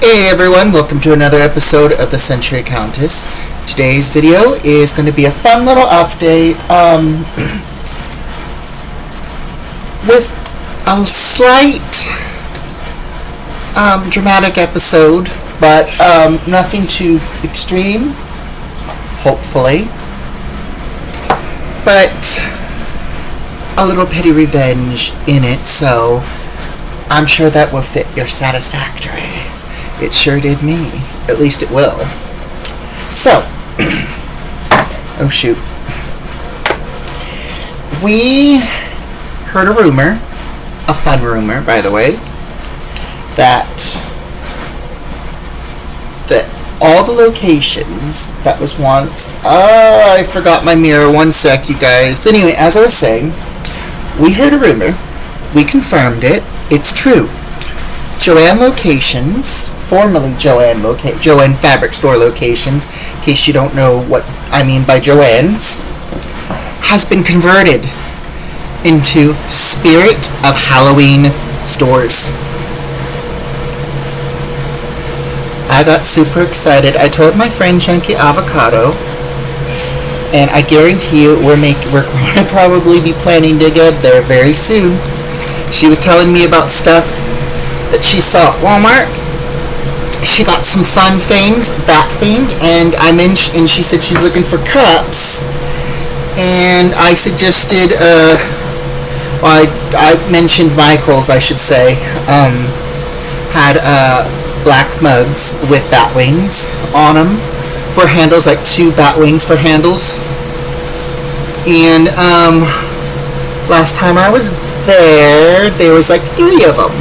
Hey everyone, welcome to another episode of the Century Countess. Today's video is going to be a fun little update with a slight dramatic episode, but nothing too extreme, hopefully. But a little petty revenge in it, so I'm sure that will fit your satisfactory. It sure did me. At least it will. So, oh shoot. We heard a rumor, a fun rumor, by the way, that all the locations that was once, I forgot my mirror, one sec, you guys. So anyway, as I was saying, we heard a rumor, we confirmed it, it's true. Joann locations, formerly Joann Fabric Store locations, in case you don't know what I mean by Joann's, has been converted into Spirit of Halloween stores. I got super excited. I told my friend Chunky Avocado, and I guarantee you we're going to probably be planning to get there very soon. She was telling me about stuff that she saw at Walmart. She got some fun things, bat themed, and she said she's looking for cups, and I suggested, I mentioned Michael's, I should say, had black mugs with bat wings on them for handles, like 2 bat wings for handles, and last time I was there was like 3 of them.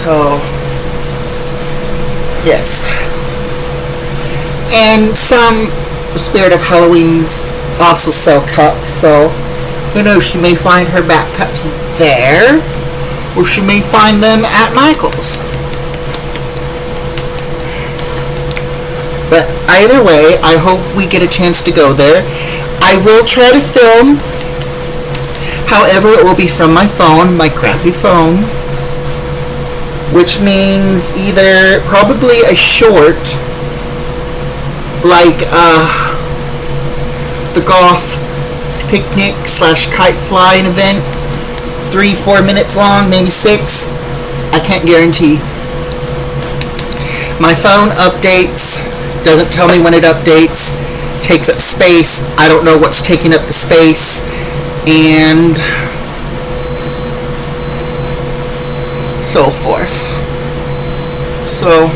So, yes. And some Spirit of Halloween's also sell cups, so who knows, she may find her bat cups there, or she may find them at Michael's. But either way, I hope we get a chance to go there. I will try to film, however, it will be from my phone, my crappy phone, which means either probably a short, like the golf picnic / kite flying event, 3-4 minutes long, maybe 6. I can't guarantee. My phone updates, doesn't tell me when it updates, takes up space. I don't know what's taking up the space, and so forth. So,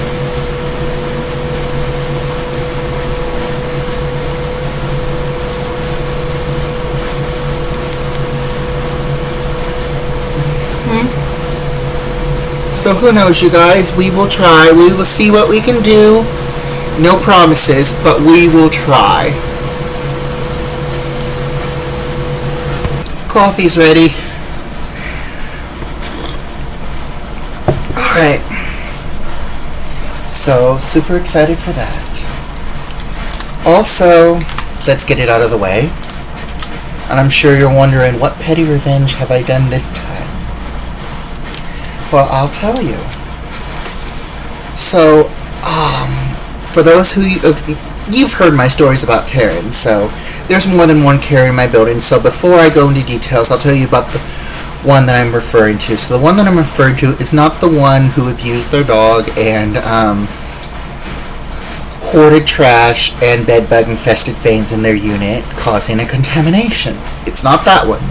so who knows, you guys? We will try. We will see what we can do. No promises, but we will try. Coffee's ready. Alright, so super excited for that. Also, let's get it out of the way. And I'm sure you're wondering, what petty revenge have I done this time? Well, I'll tell you. So, for those you've heard my stories about Karen, so there's more than one Karen in my building. So before I go into details, I'll tell you about the one that I'm referring to. So the one that I'm referring to is not the one who abused their dog and hoarded trash and bedbug infested things in their unit, causing a contamination. It's not that one.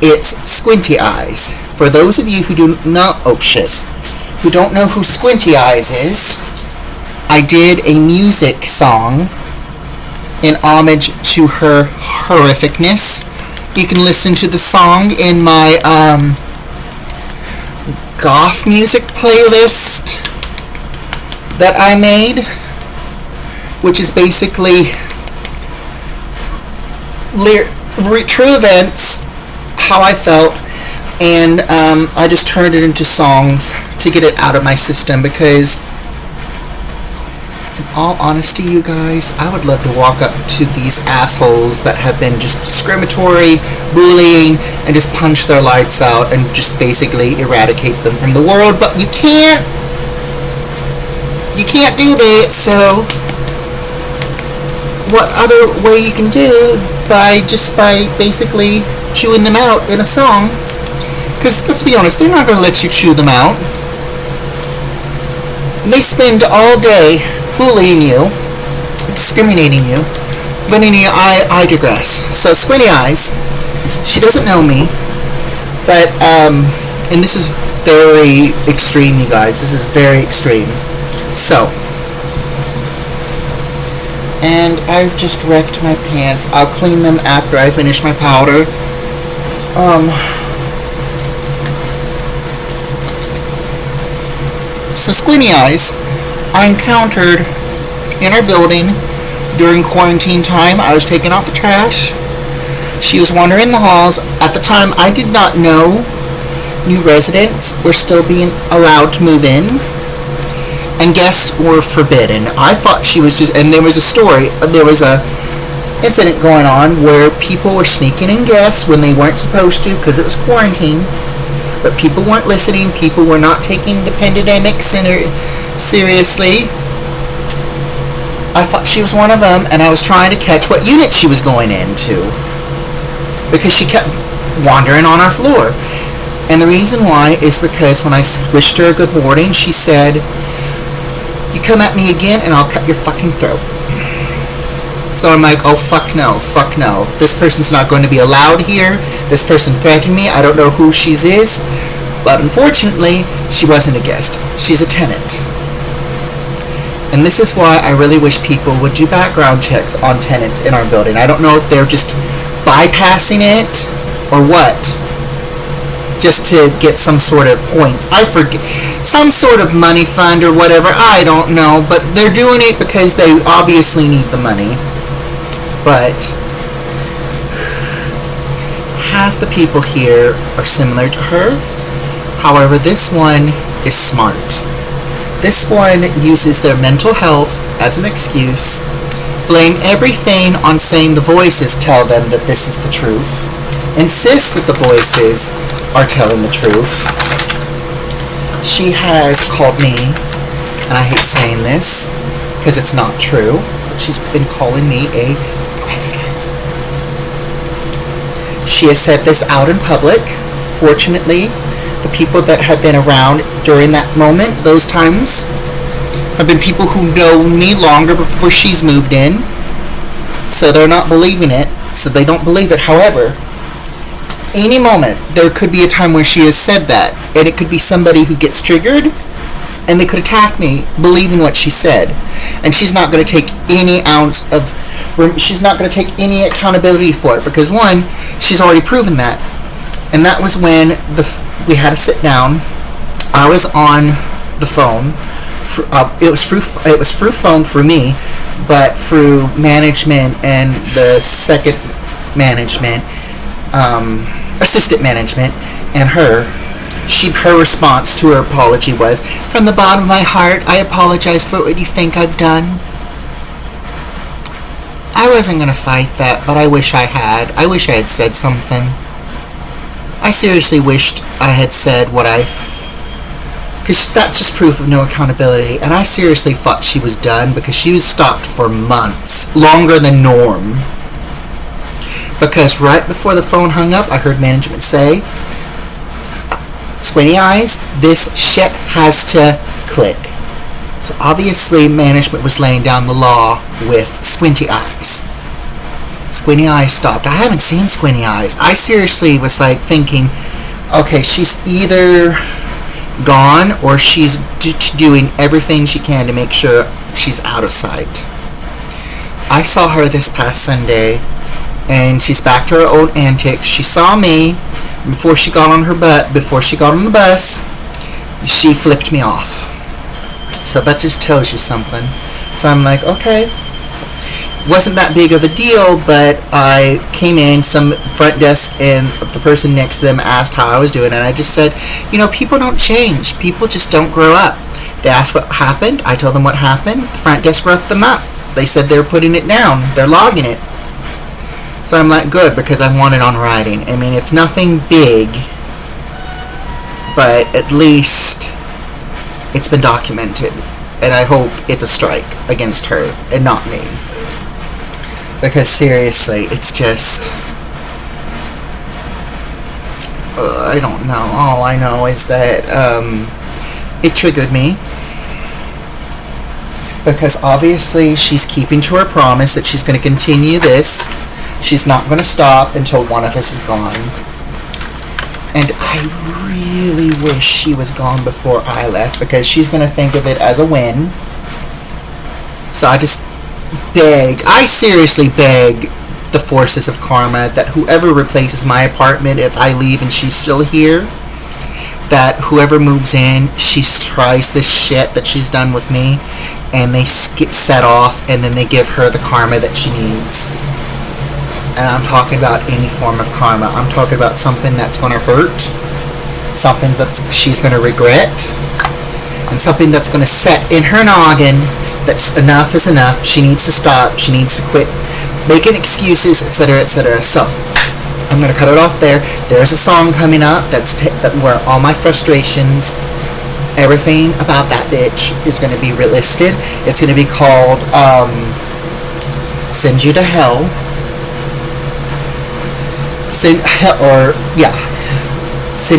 It's Squinty Eyes. For those of you who do not, who don't know who Squinty Eyes is, I did a music song in homage to her horrificness. You can listen to the song in my goth music playlist that I made, which is basically true events, how I felt, and I just turned it into songs to get it out of my system, because In all honesty, you guys, I would love to walk up to these assholes that have been just discriminatory, bullying, and just punch their lights out and just basically eradicate them from the world, but you can't. You can't do that, so what other way you can do by basically chewing them out in a song? Because let's be honest, they're not going to let you chew them out. They spend all day bullying you, discriminating you. But anyway, I digress. So Squinty Eyes, she doesn't know me, but and this is very extreme, you guys. This is very extreme. So, and I've just wrecked my pants. I'll clean them after I finish my powder. So Squinty Eyes, I encountered in our building during quarantine time. I was taking out the trash. She was wandering the halls. At the time, I did not know new residents were still being allowed to move in, and guests were forbidden. I thought she was just, and there was a incident going on where people were sneaking in guests when they weren't supposed to because it was quarantine, but people weren't listening. People were not taking the pandemic seriously. I thought she was one of them, and I was trying to catch what unit she was going into because she kept wandering on our floor. And the reason why is because when I wished her a good morning, she said, "You come at me again and I'll cut your fucking throat." So I'm like, oh, fuck no. This person's not going to be allowed here. This person threatened me. I don't know who she is. But unfortunately, she wasn't a guest. She's a tenant. And this is why I really wish people would do background checks on tenants in our building. I don't know if they're just bypassing it or what, just to get some sort of points. I forget, some sort of money fund or whatever. I don't know, but they're doing it because they obviously need the money. But half the people here are similar to her. However, this one is smart. This one uses their mental health as an excuse, blame everything on saying the voices tell them that this is the truth, insist that the voices are telling the truth. She has called me, and I hate saying this because it's not true, but she's been calling me a predator. She has said this out in public. Fortunately, the people that have been around during that moment, those times, have been people who know me longer before she's moved in, so they're not believing it, so they don't believe it. However, any moment there could be a time where she has said that, and it could be somebody who gets triggered and they could attack me believing what she said, and she's not going to take any accountability for it, because one, she's already proven that. And that was when we had to sit down. I was on the phone. It was through phone for me, but through management and the second management, assistant management, and her response to her apology was, "From the bottom of my heart, I apologize for what you think I've done." I wasn't going to fight that, but I wish I had. I wish I had said something. I seriously wished I had said because that's just proof of no accountability, and I seriously thought she was done because she was stopped for months, longer than norm. Because right before the phone hung up, I heard management say, "Squinty Eyes, this shit has to click." So obviously management was laying down the law with Squinty Eyes. Squinty Eyes stopped. I haven't seen Squinty Eyes. I seriously was like thinking, okay, she's either gone or she's doing everything she can to make sure she's out of sight. I saw her this past Sunday, and she's back to her old antics. She saw me before she got on the bus. She flipped me off. So that just tells you something. So I'm like, okay. Wasn't that big of a deal, but I came in, some front desk, and the person next to them asked how I was doing, and I just said, people don't change. People just don't grow up. They asked what happened. I told them what happened. The front desk brought them up. They said they're putting it down. They're logging it. So I'm like, good, because I want it on writing. I mean, it's nothing big, but at least it's been documented. And I hope it's a strike against her and not me. Because seriously, it's just... I don't know. All I know is that it triggered me. Because obviously she's keeping to her promise that she's going to continue this. She's not going to stop until one of us is gone. And I really wish she was gone before I left, because she's going to think of it as a win. So I just beg, I seriously beg the forces of karma that whoever replaces my apartment, if I leave and she's still here, that whoever moves in, she tries this shit that she's done with me, and they get set off, and then they give her the karma that she needs. And I'm talking about any form of karma. I'm talking about something that's going to hurt, something that she's going to regret, and something that's going to set in her noggin that enough is enough. She needs to stop. She needs to quit making excuses, etc., etc. So I'm going to cut it off there. There's a song coming up that where all my frustrations, everything about that bitch is going to be listed. It's going to be called Send You to Hell. Send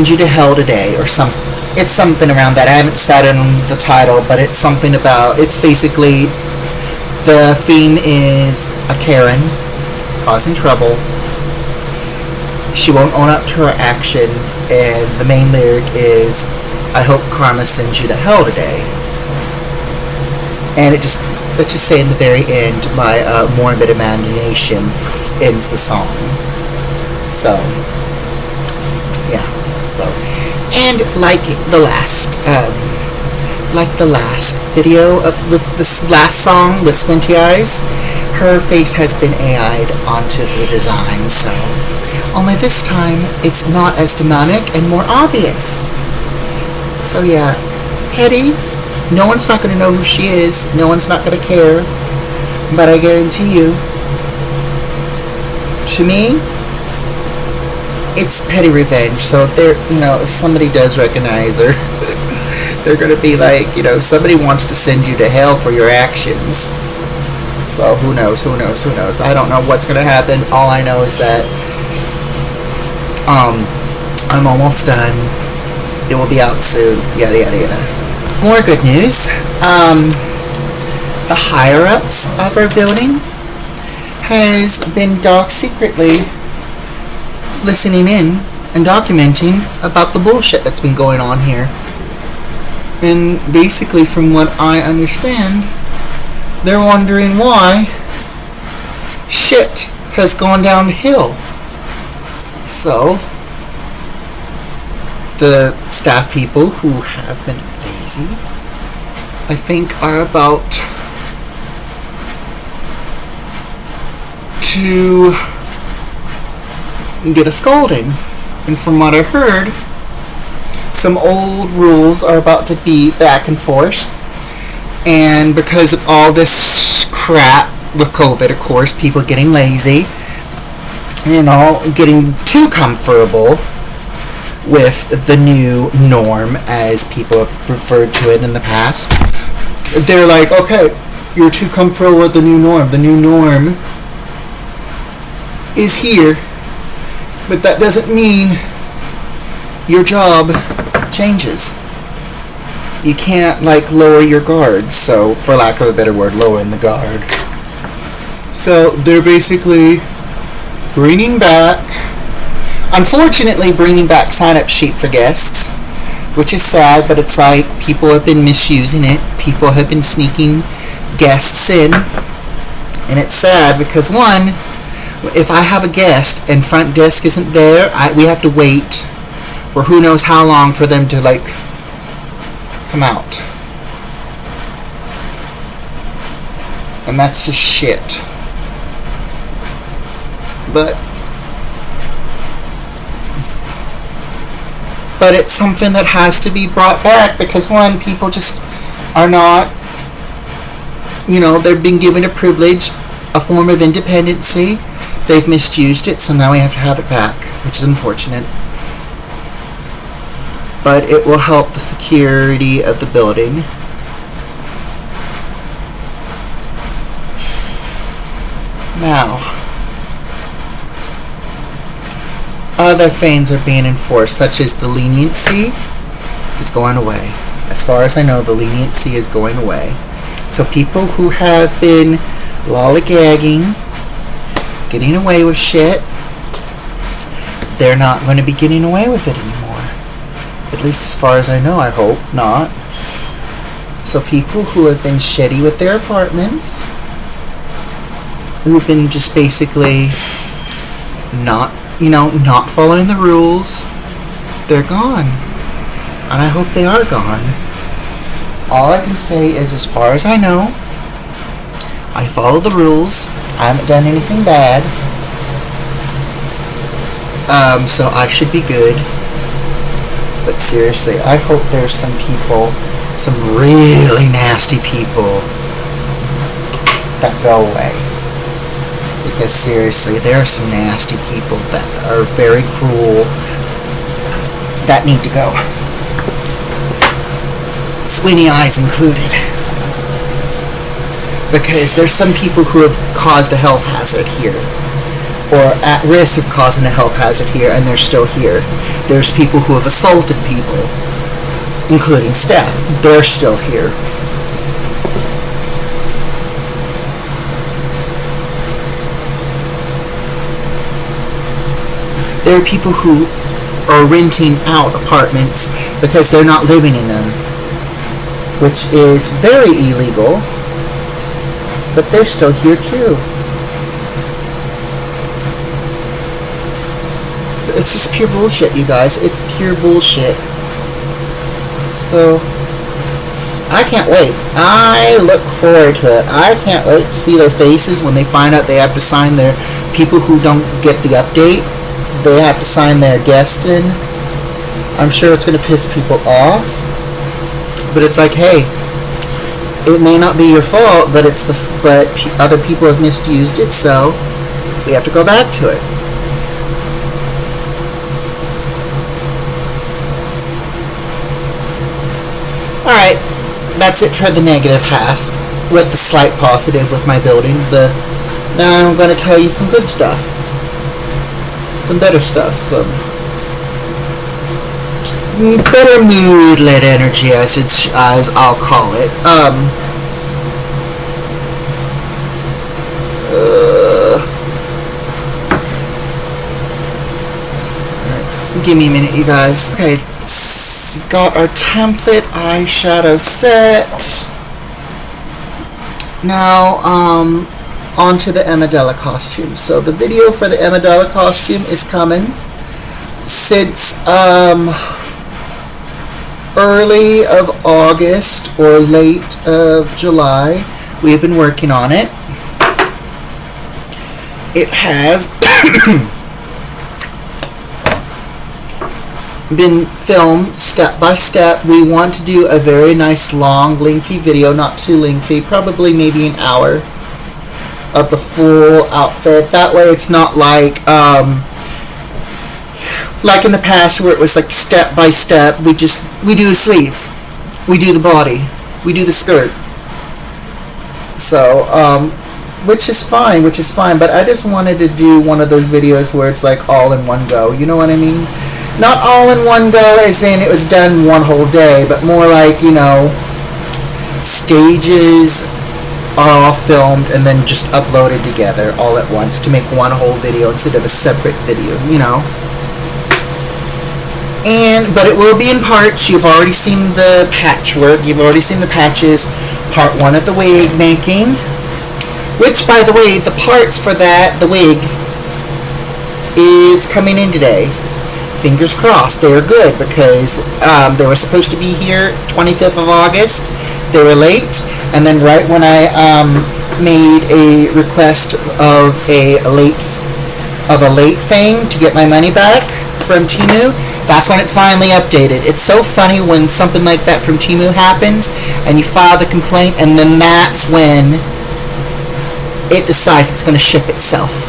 You to Hell Today, or something. It's something around that. I haven't decided on the title, but it's something about, it's basically, the theme is a Karen causing trouble. She won't own up to her actions, and the main lyric is, I hope karma sends you to hell today. And let's just say in the very end, my morbid imagination ends the song. So, yeah. So, and like the last video of this last song with Squinty Eyes, her face has been AI'd onto the design. So, only this time it's not as demonic and more obvious. So yeah, Hetty, no one's not going to know who she is. No one's not going to care. But I guarantee you, to me, it's petty revenge. So if if somebody does recognize her, they're going to be like, somebody wants to send you to hell for your actions. So who knows? I don't know what's going to happen. All I know is that I'm almost done. It will be out soon. Yada yada yada. More good news. The higher ups of our building has been secretly listening in and documenting about the bullshit that's been going on here. And basically, from what I understand, they're wondering why shit has gone downhill. So, the staff people who have been lazy, I think, are about to get a scolding. And from what I heard, some old rules are about to be back and forth. And because of all this crap with COVID, of course, people getting lazy, getting too comfortable with the new norm, as people have referred to it in the past. They're like, okay, you're too comfortable with the new norm. The new norm is here, but that doesn't mean your job changes. You can't, lower your guard. So, for lack of a better word, lowering the guard. So, they're basically unfortunately bringing back sign-up sheet for guests, which is sad, but it's like people have been misusing it. People have been sneaking guests in, and it's sad because, one, if I have a guest and front desk isn't there, we have to wait for who knows how long for them to come out. And that's just shit. But it's something that has to be brought back because, one, people just are not, they've been given a privilege, a form of independency. They've misused it, so now we have to have it back, which is unfortunate. But it will help the security of the building. Now, other things are being enforced, such as the leniency is going away. As far as I know, the leniency is going away. So people who have been lollygagging, getting away with shit, they're not going to be getting away with it anymore. At least as far as I know, I hope not. So people who have been shitty with their apartments, who've been just basically not following the rules, they're gone. And I hope they are gone. All I can say is, as far as I know, I follow the rules. I haven't done anything bad. So I should be good. But seriously, I hope there's some people, some really nasty people, that go away. Because seriously, there are some nasty people that are very cruel that need to go. Squinty eyes included. Because there's some people who have caused a health hazard here, or at risk of causing a health hazard here, and they're still here. There's people who have assaulted people, including staff. They're still here. There are people who are renting out apartments because they're not living in them, which is very illegal, but they're still here too. So it's just pure bullshit, you guys. It's pure bullshit. So I can't wait. I look forward to it. I can't wait to see their faces when they find out they have to sign their people who don't get the update. They have to sign their guests in. I'm sure it's going to piss people off. But it's like, hey, it may not be your fault, but other people have misused it, so we have to go back to it. Alright, that's it for the negative half, with the slight positive with my building. Now I'm going to tell you some good stuff. Some better stuff, some better mood-led energy, as I'll call it. Give me a minute, you guys. Okay, we've got our template eyeshadow set. Now, on to the Amidala costume. So the video for the Amidala costume is coming. Since early of August or late of July, we have been working on it. It has been filmed step by step. We want to do a very nice long lengthy video, not too lengthy, probably maybe an hour, of the full outfit. That way it's not like in the past where it was like step by step. We do a sleeve, we do the body, we do the skirt. So which is fine, but I just wanted to do one of those videos where it's like all in one go, you know what I mean? Not all in one go as in it was done one whole day, but more like, stages are all filmed and then just uploaded together all at once to make one whole video instead of a separate video, But it will be in parts. You've already seen the patchwork. You've already seen the patches. Part 1 of the wig making. Which, by the way, the parts for that, the wig, is coming in today. Fingers crossed. They are good because they were supposed to be here 25th of August. They were late. And then right when I made a request of a late thing to get my money back from Temu, That's when it finally updated. It's so funny when something like that from Temu happens and you file the complaint, and then that's when it decides it's going to ship itself.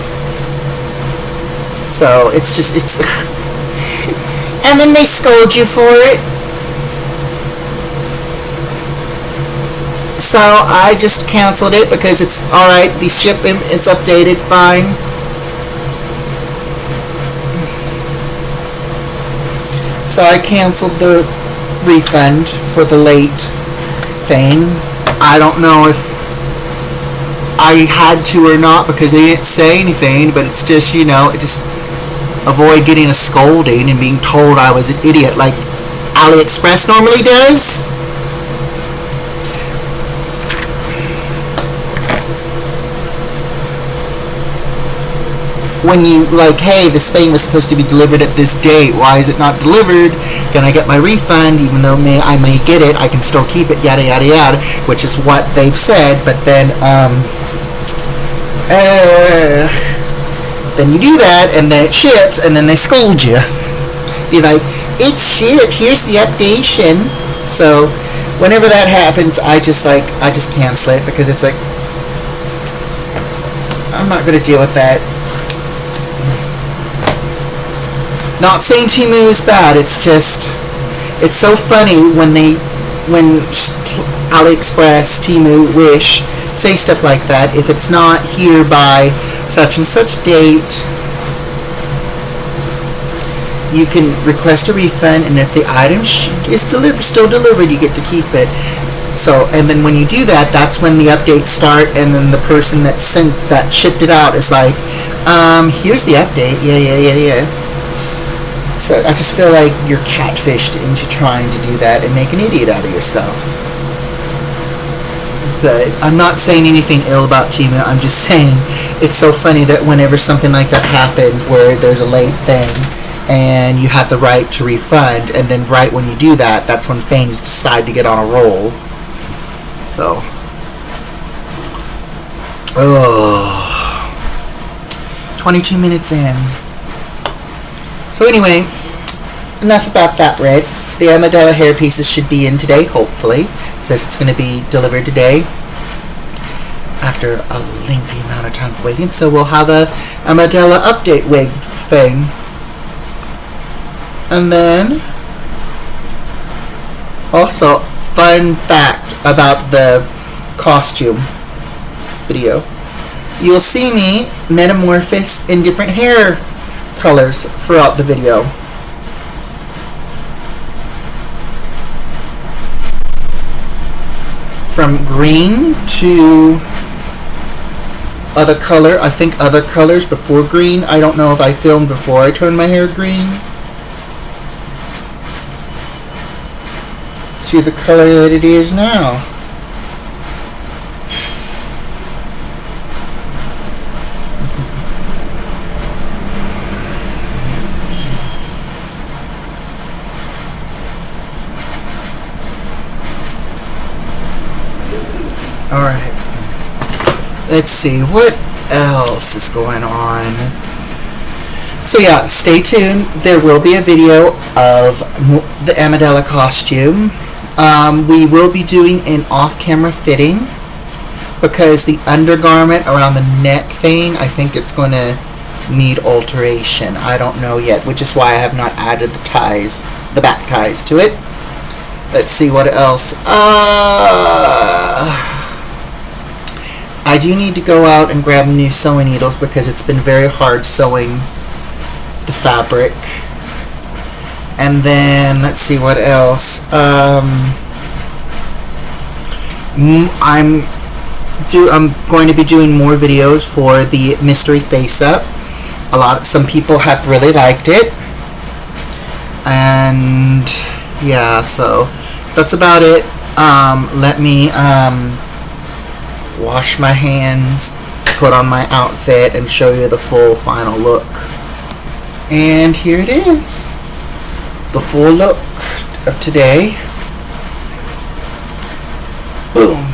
So it's and then they scold you for it. So I just canceled it because it's alright, the shipping, it's updated, fine. So I canceled the refund for the late thing. I don't know if I had to or not because they didn't say anything, but it's just, you know, it just avoid getting a scolding and being told I was an idiot like AliExpress normally does. When you like, hey, this thing was supposed to be delivered at this date, why is it not delivered? Can I get my refund? Even though I may get it, I can still keep it, yada yada yada, which is what they've said. But then then you do that, and then it ships, and then they scold you. Be like, it's shipped, here's the updation. So whenever that happens, I just cancel it because it's like, I'm not gonna deal with that. Not saying Temu is bad, it's just, it's so funny when AliExpress, Temu, Wish say stuff like that. If it's not here by such and such date, you can request a refund, and if the item is still delivered, you get to keep it. So, and then when you do that, that's when the updates start, and then the person that shipped it out is like, here's the update, yeah. So I just feel like you're catfished into trying to do that and make an idiot out of yourself. But I'm not saying anything ill about Temu. I'm just saying it's so funny that whenever something like that happens where there's a late thing and you have the right to refund, and then right when you do that, that's when things decide to get on a roll. So, 22 minutes in. So anyway, enough about that, Red. The Amidala hair pieces should be in today, hopefully. It says it's going to be delivered today after a lengthy amount of time for waiting. So we'll have a Amidala update wig thing. And then, also, fun fact about the costume video. You'll see me metamorphose in different hair colors throughout the video. From green to other color. I think other colors before green. I don't know if I filmed before I turned my hair green. To the color that it is now. Alright, let's see, what else is going on? So yeah, stay tuned. There will be a video of the Amidala costume. We will be doing an off-camera fitting because the undergarment around the neck thing, I think it's going to need alteration. I don't know yet, which is why I have not added the ties, the back ties to it. Let's see what else. I do need to go out and grab new sewing needles because it's been very hard sewing the fabric. And then let's see what else. I'm going to be doing more videos for the mystery face up. Some people have really liked it, and yeah, so that's about it. Let me wash my hands, put on my outfit, and show you the full final look. And here it is, the full look of today. Boom.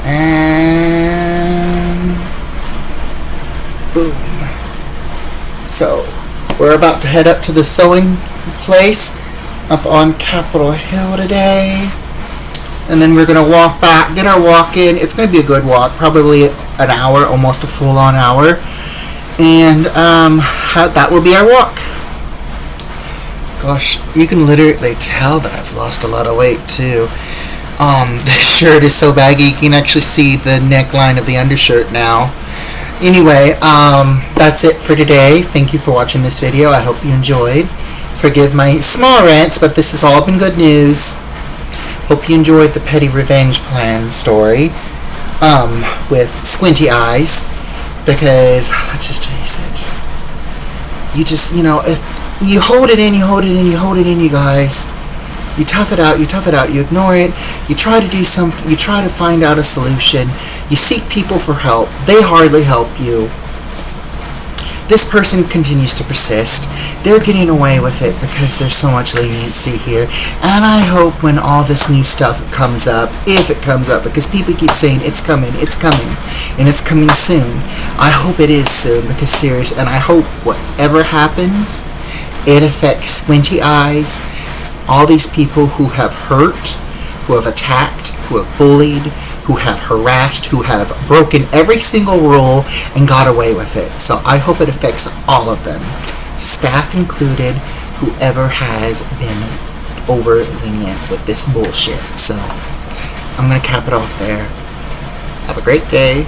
And boom. So We're about to head up to the sewing place up on Capitol Hill today. And then we're going to walk back, get our walk in. It's going to be a good walk, probably an hour, almost a full-on hour. And that will be our walk. Gosh, you can literally tell that I've lost a lot of weight, too. This shirt is so baggy, you can actually see the neckline of the undershirt now. Anyway, that's it for today. Thank you for watching this video. I hope you enjoyed. Forgive my small rants, but this has all been good news. Hope you enjoyed the Petty Revenge Plan story with Squinty Eyes, because let's just face it, if you hold it in, you guys. You tough it out, you ignore it, you try to do something, you try to find out a solution, you seek people for help, they hardly help you. This person continues to persist. They're getting away with it because there's so much leniency here. And I hope when all this new stuff comes up, if it comes up, because people keep saying it's coming, and it's coming soon. I hope it is soon, because seriously, and I hope whatever happens, it affects Squinty Eyes, all these people who have hurt, who have attacked, who have bullied, who have harassed, who have broken every single rule and got away with it. So I hope it affects all of them, staff included, whoever has been over lenient with this bullshit. So I'm going to cap it off there. Have a great day.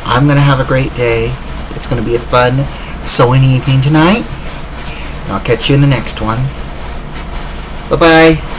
I'm going to have a great day. It's going to be a fun sewing evening tonight. And I'll catch you in the next one. Bye-bye.